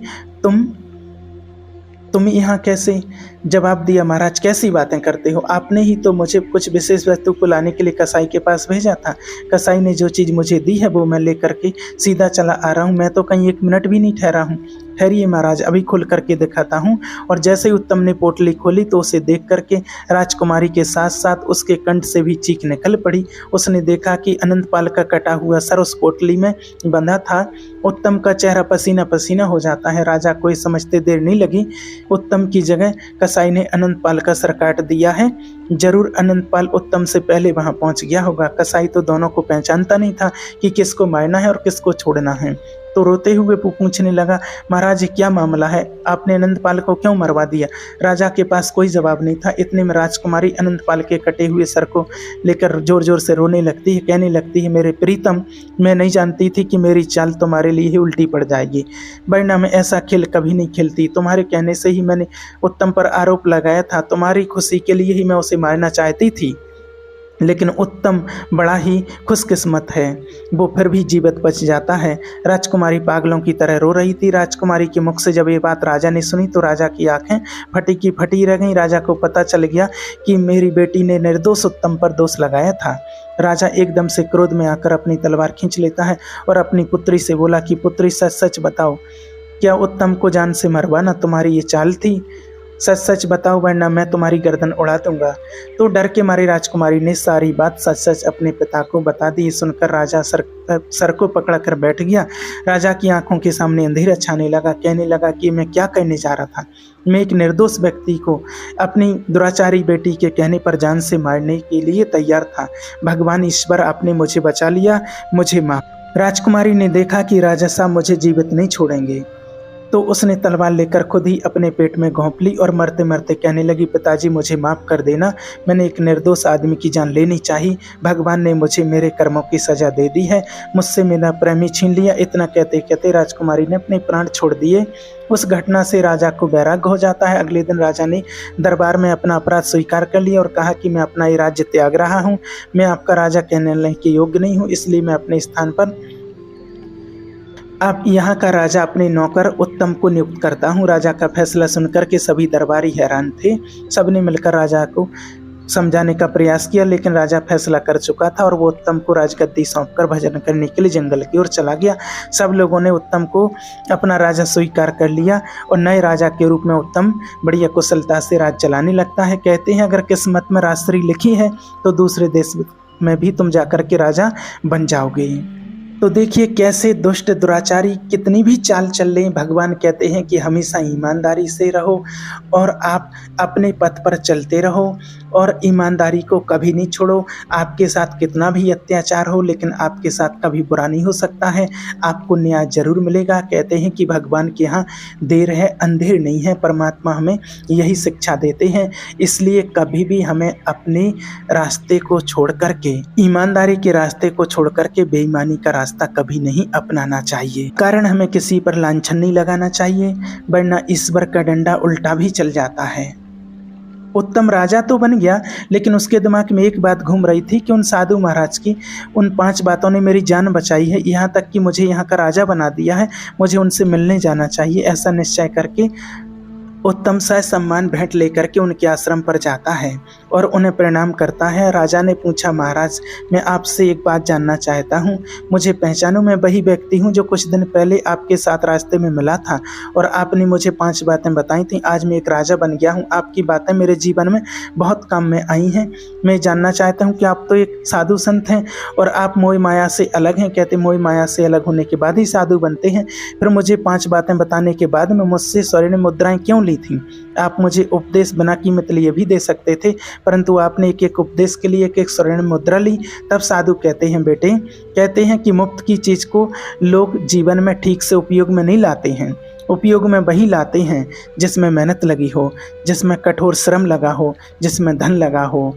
तुम यहाँ कैसे? जवाब दिया, महाराज कैसी बातें करते हो, आपने ही तो मुझे कुछ विशेष वस्तु को लाने के लिए कसाई के पास भेजा था। कसाई ने जो चीज़ मुझे दी है वो मैं लेकर के सीधा चला आ रहा हूँ। मैं तो कहीं 1 मिनट भी नहीं ठहरा हूँ। ठहरिए महाराज, अभी खुल करके दिखाता हूँ। और जैसे ही उत्तम ने पोटली खोली तो उसे देख करके राजकुमारी के साथ साथ उसके कंठ से भी चीख निकल पड़ी। उसने देखा कि अनंतपाल का कटा हुआ सर उस पोटली में बंधा था। उत्तम का चेहरा पसीना पसीना हो जाता है। राजा को समझते देर नहीं लगी, उत्तम की जगह कसाई ने अनंतपाल का सर काट दिया है। जरूर अनंतपाल उत्तम से पहले वहां पहुंच गया होगा। कसाई तो दोनों को पहचानता नहीं था कि किसको मारना है और किसको छोड़ना है। तो रोते हुए पूछने लगा, महाराज क्या मामला है, आपने अनंतपाल को क्यों मरवा दिया? राजा के पास कोई जवाब नहीं था। इतने में राजकुमारी अनंतपाल के कटे हुए सर को लेकर जोर जोर से रोने लगती है, कहने लगती है, मेरे प्रीतम, मैं नहीं जानती थी कि मेरी चाल तुम्हारे लिए ही उल्टी पड़ जाएगी, वरना मैं ऐसा खेल कभी नहीं खेलती। तुम्हारे कहने से ही मैंने उत्तम पर आरोप लगाया था, तुम्हारी खुशी के लिए ही मैं उसे मारना चाहती थी, लेकिन उत्तम बड़ा ही खुशकिस्मत है, वो फिर भी जीवित बच जाता है। राजकुमारी पागलों की तरह रो रही थी। राजकुमारी के मुख से जब ये बात राजा ने सुनी तो राजा की आंखें फटी की फटी रह गईं। राजा को पता चल गया कि मेरी बेटी ने निर्दोष उत्तम पर दोष लगाया था। राजा एकदम से क्रोध में आकर अपनी तलवार खींच लेता है और अपनी पुत्री से बोला कि पुत्री सच सच बताओ, क्या उत्तम को जान से मरवाना तुम्हारी ये चाल थी? सच सच बताओ वरना मैं तुम्हारी गर्दन उड़ा दूंगा। तो डर के मारे राजकुमारी ने सारी बात सच सच अपने पिता को बता दी। सुनकर राजा सर को पकड़ कर बैठ गया। राजा की आंखों के सामने अंधेरा छाने लगा। कहने लगा कि मैं क्या कहने जा रहा था। मैं एक निर्दोष व्यक्ति को अपनी दुराचारी बेटी के कहने पर जान से मारने के लिए तैयार था। भगवान ईश्वर, आपने मुझे बचा लिया, मुझे माफ। राजकुमारी ने देखा कि राजा साहब मुझे जीवित नहीं छोड़ेंगे, तो उसने तलवार लेकर खुद ही अपने पेट में घोंप ली और मरते मरते कहने लगी, पिताजी मुझे माफ़ कर देना, मैंने एक निर्दोष आदमी की जान लेनी चाहिए। भगवान ने मुझे मेरे कर्मों की सज़ा दे दी है, मुझसे मेरा प्रेमी छीन लिया। इतना कहते कहते राजकुमारी ने अपने प्राण छोड़ दिए। उस घटना से राजा को वैराग्य हो जाता है। अगले दिन राजा ने दरबार में अपना अपराध स्वीकार कर लिया और कहा कि मैं अपना ये राज्य त्याग रहा हूँ, मैं आपका राजा कहने के योग्य नहीं हूँ, इसलिए मैं अपने स्थान पर अब यहाँ का राजा अपने नौकर उत्तम को नियुक्त करता हूँ। राजा का फैसला सुनकर के सभी दरबारी हैरान थे। सबने मिलकर राजा को समझाने का प्रयास किया, लेकिन राजा फैसला कर चुका था और वो उत्तम को राजगद्दी सौंपकर भजन करने के लिए जंगल की ओर चला गया। सब लोगों ने उत्तम को अपना राजा स्वीकार कर लिया और नए राजा के रूप में उत्तम बढ़िया कुशलता से राज चलाने लगता है। कहते हैं अगर किस्मत में राजश्री लिखी है तो दूसरे देश में भी तुम जाकर के राजा बन जाओगे। तो देखिए कैसे दुष्ट दुराचारी कितनी भी चाल चल लें, भगवान कहते हैं कि हमेशा ईमानदारी से रहो और आप अपने पथ पर चलते रहो और ईमानदारी को कभी नहीं छोड़ो। आपके साथ कितना भी अत्याचार हो, लेकिन आपके साथ कभी बुरा नहीं हो सकता है, आपको न्याय जरूर मिलेगा। कहते हैं कि भगवान के यहाँ देर है अंधेर नहीं है, परमात्मा हमें यही शिक्षा देते हैं। इसलिए कभी भी हमें अपने रास्ते को छोड़ करके, ईमानदारी के रास्ते को छोड़ करके बेईमानी का रास्ता कभी नहीं अपनाना चाहिए। कारण हमें किसी पर लांछन नहीं लगाना चाहिए, वरना ईश्वर का डंडा उल्टा भी चल जाता है। उत्तम राजा तो बन गया, लेकिन उसके दिमाग में एक बात घूम रही थी कि उन साधु महाराज की उन 5 बातों ने मेरी जान बचाई है, यहाँ तक कि मुझे यहाँ का राजा बना दिया है, मुझे उनसे मिलने जाना चाहिए। ऐसा निश्चय करके उत्तम सम्मान भेंट लेकर के उनके आश्रम पर जाता है और उन्हें प्रणाम करता है। राजा ने पूछा, महाराज मैं आपसे एक बात जानना चाहता हूँ, मुझे पहचानो, मैं वही व्यक्ति हूँ जो कुछ दिन पहले आपके साथ रास्ते में मिला था और आपने मुझे 5 बातें बताई थी। आज मैं एक राजा बन गया हूँ, आपकी बातें मेरे जीवन में बहुत काम में आई हैं। मैं जानना चाहता हूँ कि आप तो एक साधु संत हैं और आप मोह माया से अलग हैं। कहते मोह माया से अलग होने के बाद ही साधु बनते हैं। फिर मुझे 5 बातें बताने के बाद में मुझसे स्वर्ण मुद्राएं क्यों थी? आप मुझे उपदेश बिना कीमत लिए भी दे सकते थे, परंतु आपने एक एक उपदेश के लिए एक एक स्वर्ण मुद्रा ली। तब साधु कहते हैं, बेटे, कहते हैं कि मुफ्त की चीज को लोग जीवन में ठीक से उपयोग में नहीं लाते हैं। उपयोग में वही लाते हैं जिसमें मेहनत लगी हो, जिसमें कठोर श्रम लगा हो, जिसमें धन लगा हो।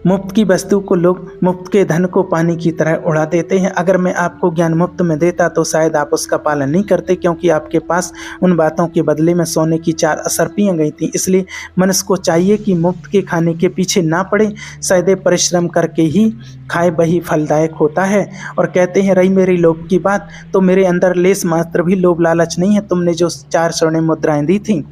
मुफ्त की वस्तु को लोग मुफ्त के धन को पानी की तरह उड़ा देते हैं। अगर मैं आपको ज्ञान मुफ्त में देता तो शायद आप उसका पालन नहीं करते, क्योंकि आपके पास उन बातों के बदले में सोने की 4 असरपियाँ गई थी। इसलिए मनुष्य को चाहिए कि मुफ्त के खाने के पीछे ना पड़े, सदैव परिश्रम करके ही खाए, वही फलदायक होता है। और कहते हैं, रही मेरी लोभ की बात, तो मेरे अंदर लेस मात्र भी लोभ लालच नहीं है। तुमने जो 4 स्वर्ण मुद्राएं दी थी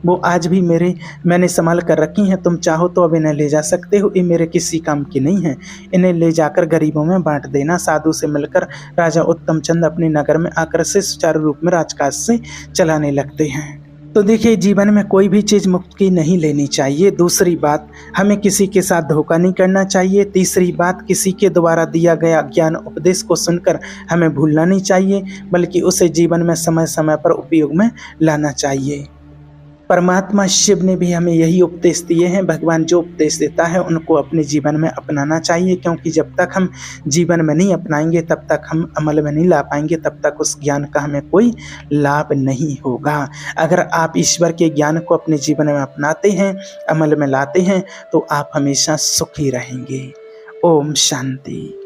वो आज भी मैंने संभाल कर रखी हैं। तुम चाहो तो अब इन्हें ले जा सकते हो, ये मेरे किसी काम की नहीं है। इन्हें ले जाकर गरीबों में बांट देना। साधु से मिलकर राजा उत्तम चंद अपने नगर में आकर से सुचारू रूप में राजकाज से चलाने लगते हैं। तो देखिए, जीवन में कोई भी चीज़ मुफ्त की नहीं लेनी चाहिए। दूसरी बात, हमें किसी के साथ धोखा नहीं करना चाहिए। तीसरी बात, किसी के द्वारा दिया गया ज्ञान उपदेश को सुनकर हमें भूलना नहीं चाहिए, बल्कि उसे जीवन में समय समय पर उपयोग में लाना चाहिए। परमात्मा शिव ने भी हमें यही उपदेश दिए हैं। भगवान जो उपदेश देता है उनको अपने जीवन में अपनाना चाहिए, क्योंकि जब तक हम जीवन में नहीं अपनाएंगे तब तक हम अमल में नहीं ला पाएंगे, तब तक उस ज्ञान का हमें कोई लाभ नहीं होगा। अगर आप ईश्वर के ज्ञान को अपने जीवन में अपनाते हैं, अमल में लाते हैं, तो आप हमेशा सुखी रहेंगे। ओम शांति।